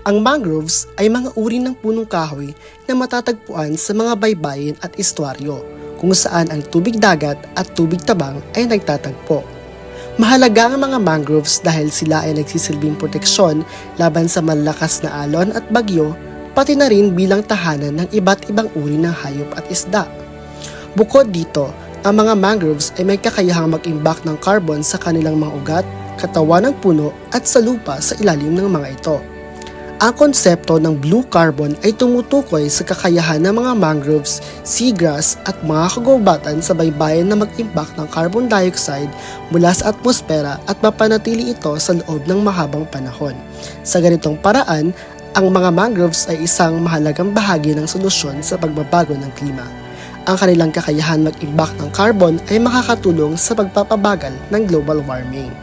Ang mangroves ay mga uri ng punong kahoy na matatagpuan sa mga baybayin at estuaryo, kung saan ang tubig dagat at tubig tabang ay nagtatagpo. Mahalaga ang mga mangroves dahil sila ay nagsisilbing proteksyon laban sa malakas na alon at bagyo, pati na rin bilang tahanan ng iba't ibang uri ng hayop at isda. Bukod dito, ang mga mangroves ay may kakayahang mag-imbak ng carbon sa kanilang mga ugat, katawan ng puno at sa lupa sa ilalim ng mga ito. Ang konsepto ng blue carbon ay tumutukoy sa kakayahan ng mga mangroves, seagrass at mga kagubatan sa baybayin na mag-imbak ng carbon dioxide mula sa atmosfera at mapanatili ito sa loob ng mahabang panahon. Sa ganitong paraan, ang mga mangroves ay isang mahalagang bahagi ng solusyon sa pagbabago ng klima. Ang kanilang kakayahan mag-imbak ng carbon ay makakatulong sa pagpapabagal ng global warming.